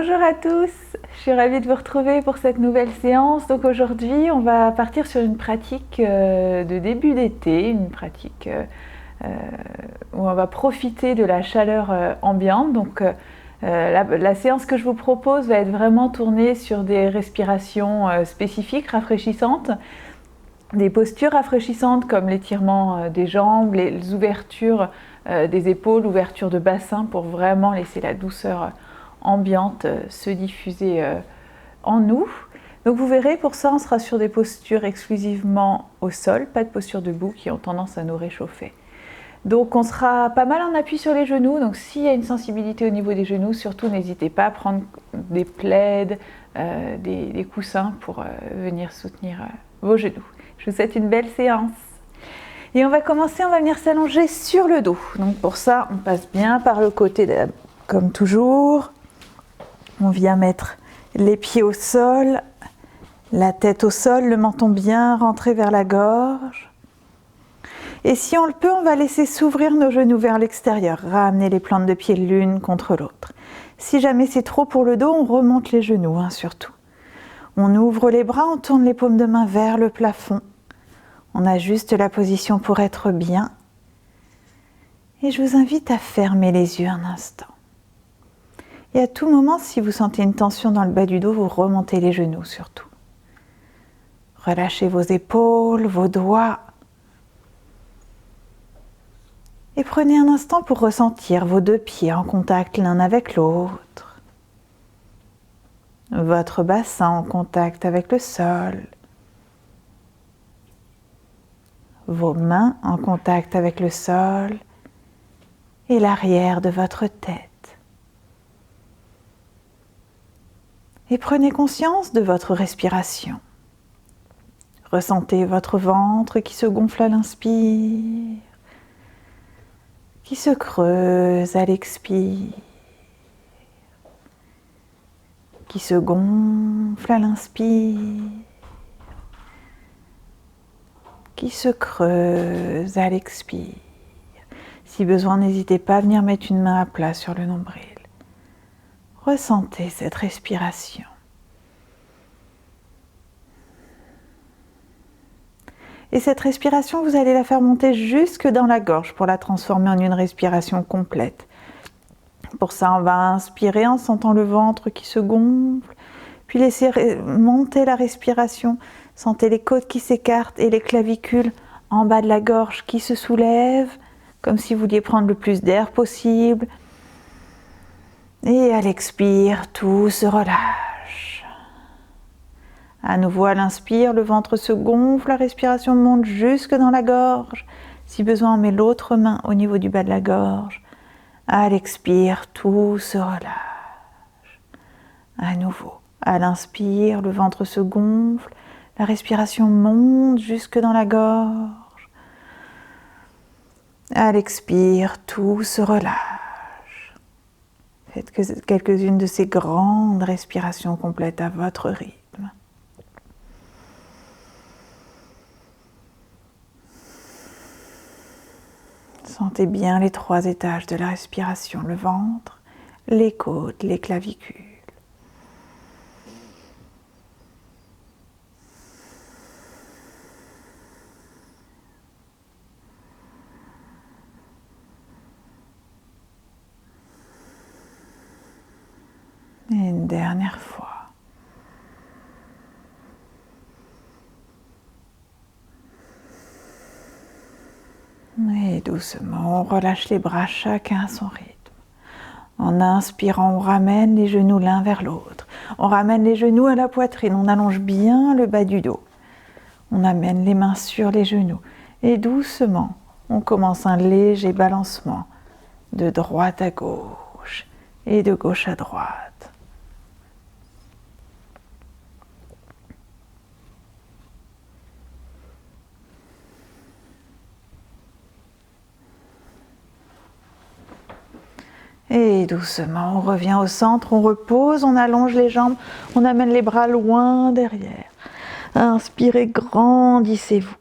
Bonjour à tous, je suis ravie de vous retrouver pour cette nouvelle séance. Donc aujourd'hui, on va partir sur une pratique de début d'été, une pratique où on va profiter de la chaleur ambiante. Donc la séance que je vous propose va être vraiment tournée sur des respirations spécifiques, rafraîchissantes, des postures rafraîchissantes comme l'étirement des jambes, les ouvertures des épaules, ouverture de bassin pour vraiment laisser la douceur ambiante se diffuser en nous. Donc vous verrez, pour ça on sera sur des postures exclusivement au sol, pas de postures debout qui ont tendance à nous réchauffer. Donc on sera pas mal en appui sur les genoux, donc s'il y a une sensibilité au niveau des genoux, surtout n'hésitez pas à prendre des plaids, des coussins pour venir soutenir vos genoux. Je vous souhaite une belle séance. Et on va commencer, on va venir s'allonger sur le dos. Donc pour ça, on passe bien par le côté, comme toujours. On vient mettre les pieds au sol, la tête au sol, le menton bien rentré vers la gorge. Et si on le peut, on va laisser s'ouvrir nos genoux vers l'extérieur, ramener les plantes de pied l'une contre l'autre. Si jamais c'est trop pour le dos, on remonte les genoux, surtout. On ouvre les bras, on tourne les paumes de main vers le plafond. On ajuste la position pour être bien. Et je vous invite à fermer les yeux un instant. Et à tout moment, si vous sentez une tension dans le bas du dos, vous remontez les genoux surtout. Relâchez vos épaules, vos doigts. Et prenez un instant pour ressentir vos deux pieds en contact l'un avec l'autre. Votre bassin en contact avec le sol. Vos mains en contact avec le sol et l'arrière de votre tête. Et prenez conscience de votre respiration. Ressentez votre ventre qui se gonfle à l'inspire, qui se creuse à l'expire, qui se gonfle à l'inspire, qui se creuse à l'expire. Si besoin, n'hésitez pas à venir mettre une main à plat sur le nombril. Ressentez cette respiration. Et cette respiration, vous allez la faire monter jusque dans la gorge pour la transformer en une respiration complète. Pour ça, on va inspirer en sentant le ventre qui se gonfle, puis laisser monter la respiration. Sentez les côtes qui s'écartent et les clavicules en bas de la gorge qui se soulèvent, comme si vous vouliez prendre le plus d'air possible. Et à l'expire, tout se relâche. À nouveau, à l'inspire, le ventre se gonfle, la respiration monte jusque dans la gorge. Si besoin, on met l'autre main au niveau du bas de la gorge. À l'expire, tout se relâche. À nouveau, à l'inspire, le ventre se gonfle, la respiration monte jusque dans la gorge. À l'expire, tout se relâche. Faites quelques-unes de ces grandes respirations complètes à votre rythme. Sentez bien les 3 étages de la respiration, le ventre, les côtes, les clavicules. Et une dernière fois. Et doucement, on relâche les bras, chacun à son rythme. En inspirant, on ramène les genoux l'un vers l'autre. On ramène les genoux à la poitrine, on allonge bien le bas du dos. On amène les mains sur les genoux. Et doucement, on commence un léger balancement de droite à gauche et de gauche à droite. Et doucement, on revient au centre, on repose, on allonge les jambes, on amène les bras loin derrière. Inspirez, grandissez-vous.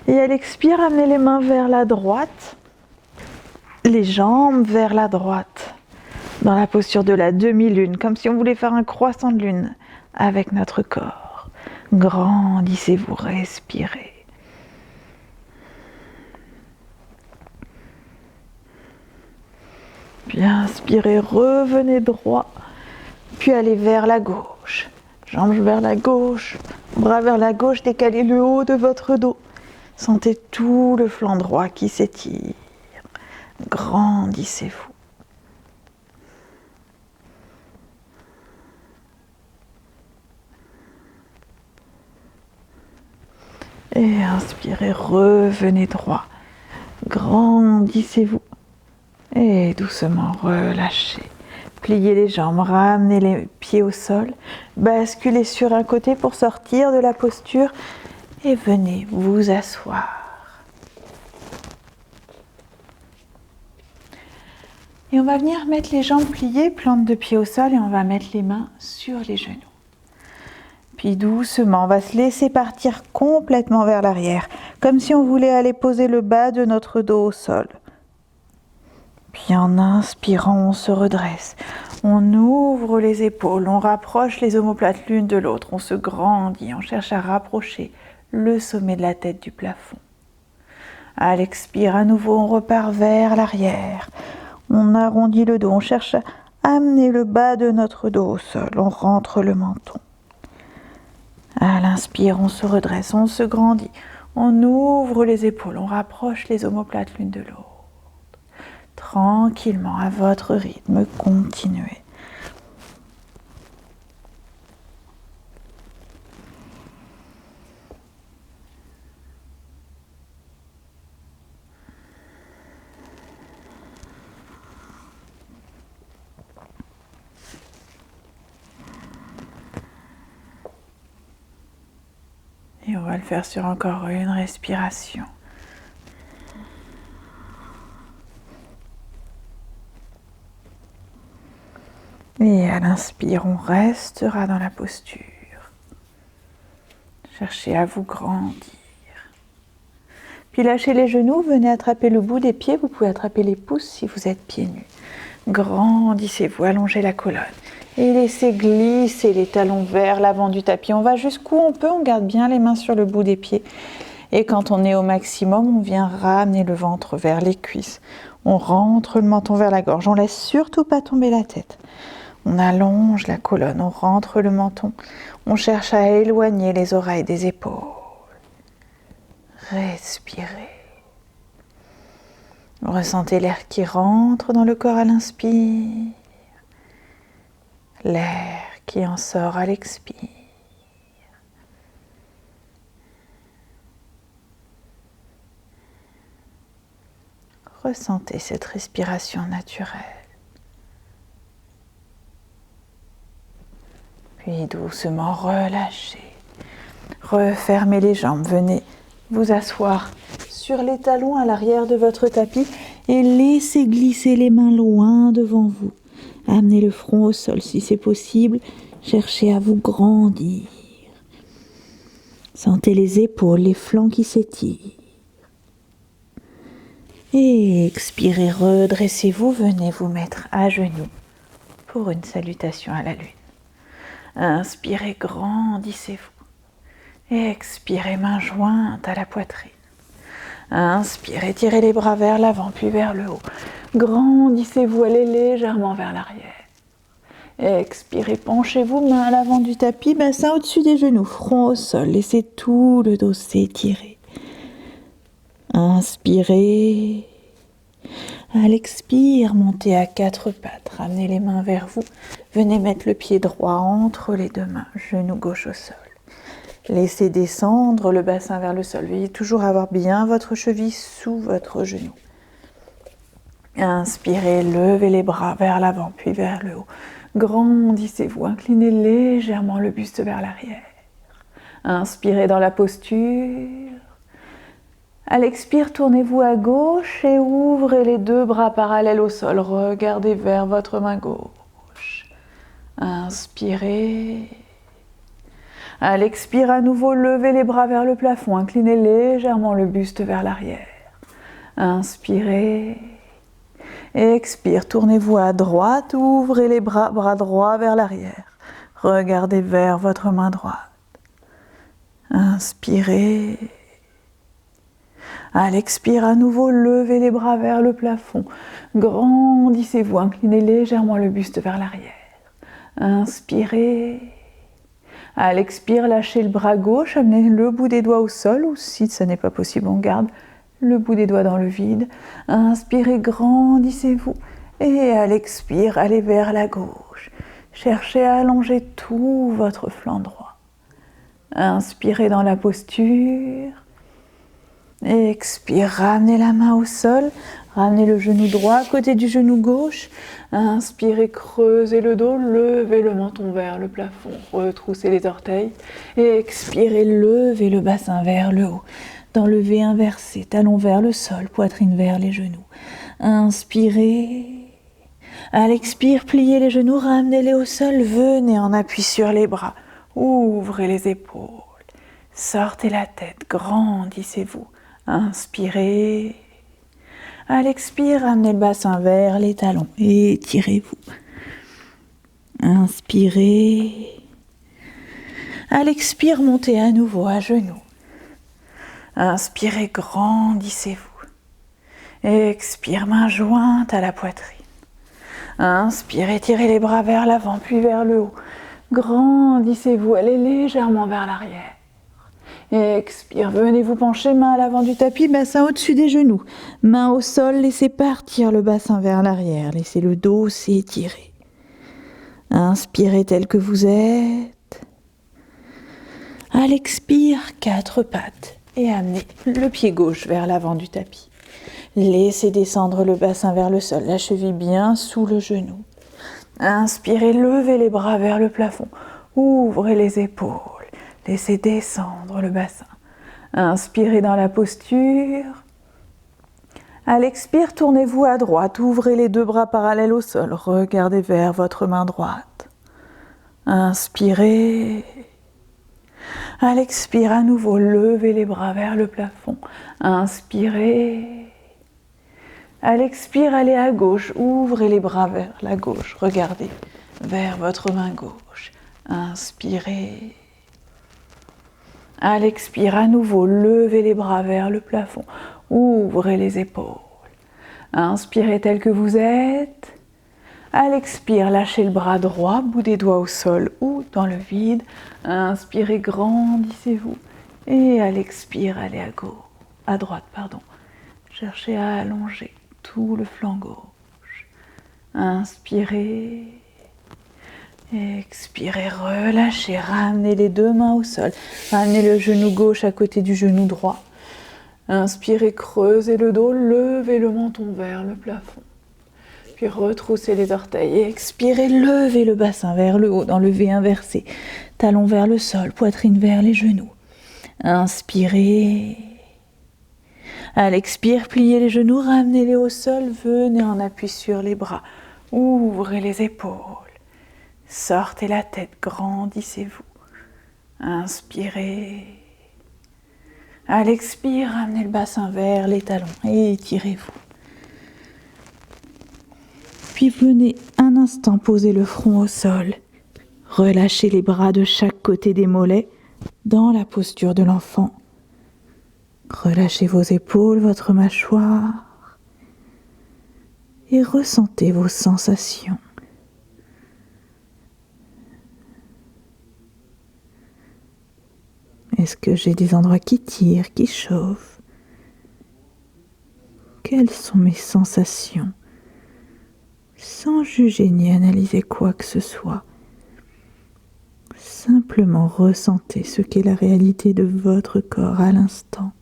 Et à l'expire, amenez les mains vers la droite, les jambes vers la droite. dans la posture de la demi-lune, comme si on voulait faire un croissant de lune avec notre corps. Grandissez-vous, respirez. Puis inspirez, revenez droit, puis allez vers la gauche. Jambes vers la gauche, bras vers la gauche, décalez le haut de votre dos. Sentez tout le flanc droit qui s'étire. Grandissez-vous. Et inspirez, revenez droit. Grandissez-vous. Et doucement relâchez. Pliez les jambes, ramenez les pieds au sol. Basculez sur un côté pour sortir de la posture. Et venez vous asseoir. Et on va venir mettre les jambes pliées, plante de pied au sol, et on va mettre les mains sur les genoux. Puis doucement, on va se laisser partir complètement vers l'arrière, comme si on voulait aller poser le bas de notre dos au sol. Puis en inspirant, on se redresse. On ouvre les épaules, on rapproche les omoplates l'une de l'autre, on se grandit, on cherche à rapprocher le sommet de la tête du plafond. À l'expire, à nouveau, on repart vers l'arrière. On arrondit le dos, on cherche à amener le bas de notre dos au sol, on rentre le menton. À l'inspire, on se redresse, on se grandit, on ouvre les épaules, on rapproche les omoplates l'une de l'autre. Tranquillement, à votre rythme, continuez. Et on va le faire sur encore une respiration. Et à l'inspire, on restera dans la posture. Cherchez à vous grandir. Puis lâchez les genoux, venez attraper le bout des pieds. Vous pouvez attraper les pouces si vous êtes pieds nus. Grandissez-vous, allongez la colonne. Et laissez glisser les talons vers l'avant du tapis. On va jusqu'où on peut, on garde bien les mains sur le bout des pieds. Et quand on est au maximum, on vient ramener le ventre vers les cuisses. On rentre le menton vers la gorge. On laisse surtout pas tomber la tête. On allonge la colonne, on rentre le menton. On cherche à éloigner les oreilles des épaules. Respirez. Ressentez l'air qui rentre dans le corps à l'inspire. L'air qui en sort à l'expire. Ressentez cette respiration naturelle. Puis doucement relâchez. Refermez les jambes. Venez vous asseoir sur les talons à l'arrière de votre tapis et laissez glisser les mains loin devant vous. Amenez le front au sol si c'est possible. Cherchez à vous grandir. Sentez les épaules, les flancs qui s'étirent. Et expirez, redressez-vous. Venez vous mettre à genoux pour une salutation à la lune. Inspirez, grandissez-vous. Expirez, main jointe à la poitrine. Inspirez, tirez les bras vers l'avant puis vers le haut. Grandissez-vous, allez légèrement vers l'arrière. Expirez, penchez-vous, main à l'avant du tapis, bassin au-dessus des genoux, front au sol. Laissez tout le dos s'étirer. Inspirez. À l'expire, montez à quatre pattes. Ramenez les mains vers vous. Venez mettre le pied droit entre les deux mains, genou gauche au sol. Laissez descendre le bassin vers le sol. Veuillez toujours avoir bien votre cheville sous votre genou. Inspirez, levez les bras vers l'avant, puis vers le haut. Grandissez-vous, inclinez légèrement le buste vers l'arrière. Inspirez dans la posture. À l'expire, tournez-vous à gauche et ouvrez les deux bras parallèles au sol. Regardez vers votre main gauche. Inspirez. À l'expire, à nouveau, levez les bras vers le plafond. Inclinez légèrement le buste vers l'arrière. Inspirez. Expire, tournez-vous à droite, ouvrez les bras, bras droits vers l'arrière. Regardez vers votre main droite. Inspirez. À l'expire, à nouveau, levez les bras vers le plafond. Grandissez-vous, inclinez légèrement le buste vers l'arrière. Inspirez. À l'expire, lâchez le bras gauche, amenez le bout des doigts au sol, ou si ça n'est pas possible, on garde le bout des doigts dans le vide. Inspirez, grandissez-vous. Et à l'expire, allez vers la gauche. Cherchez à allonger tout votre flanc droit. Inspirez dans la posture. Expire, ramenez la main au sol. Ramenez le genou droit à côté du genou gauche. Inspirez, creusez le dos, levez le menton vers le plafond, retroussez les orteils. Expirez, levez le bassin vers le haut. Dans le V inversé, talon vers le sol, poitrine vers les genoux. Inspirez. À l'expire, pliez les genoux, ramenez-les au sol, venez en appui sur les bras. Ouvrez les épaules. Sortez la tête, grandissez-vous. Inspirez. À l'expire, ramenez le bassin vers les talons, étirez-vous. Inspirez. À l'expire, montez à nouveau à genoux. Inspirez, grandissez-vous. Expire, main jointe à la poitrine. Inspirez, tirez les bras vers l'avant, puis vers le haut. Grandissez-vous, allez légèrement vers l'arrière. Expire, venez vous pencher, main à l'avant du tapis, bassin au-dessus des genoux. Main au sol, laissez partir le bassin vers l'arrière, laissez le dos s'étirer. Inspirez tel que vous êtes. À l'expire, 4 pattes et amenez le pied gauche vers l'avant du tapis. Laissez descendre le bassin vers le sol, la cheville bien sous le genou. Inspirez, levez les bras vers le plafond, ouvrez les épaules. Laissez descendre le bassin. Inspirez dans la posture. À l'expire, tournez-vous à droite. Ouvrez les 2 bras parallèles au sol. Regardez vers votre main droite. Inspirez. À l'expire, à nouveau, levez les bras vers le plafond. Inspirez. À l'expire, allez à gauche. Ouvrez les bras vers la gauche. Regardez vers votre main gauche. Inspirez. À l'expire, à nouveau, levez les bras vers le plafond. Ouvrez les épaules. Inspirez tel que vous êtes. À l'expire, lâchez le bras droit, bout des doigts au sol ou dans le vide. Inspirez, grandissez-vous. Et à l'expire, allez à droite. Cherchez à allonger tout le flanc gauche. Inspirez. Expirez, relâchez, ramenez les 2 mains au sol. Ramenez le genou gauche à côté du genou droit. Inspirez, creusez le dos, levez le menton vers le plafond. Puis retroussez les orteils. Expirez, levez le bassin vers le haut dans le V inversé. Talon vers le sol, poitrine vers les genoux. Inspirez. À l'expire, pliez les genoux, ramenez-les au sol, venez en appui sur les bras. Ouvrez les épaules. Sortez la tête, grandissez-vous. Inspirez. À l'expire, ramenez le bassin vers les talons et étirez-vous. Puis venez un instant poser le front au sol. Relâchez les bras de chaque côté des mollets dans la posture de l'enfant. Relâchez vos épaules, votre mâchoire et ressentez vos sensations. Est-ce que j'ai des endroits qui tirent, qui chauffent? Quelles sont mes sensations? Sans juger ni analyser quoi que ce soit. Simplement ressentez ce qu'est la réalité de votre corps à l'instant.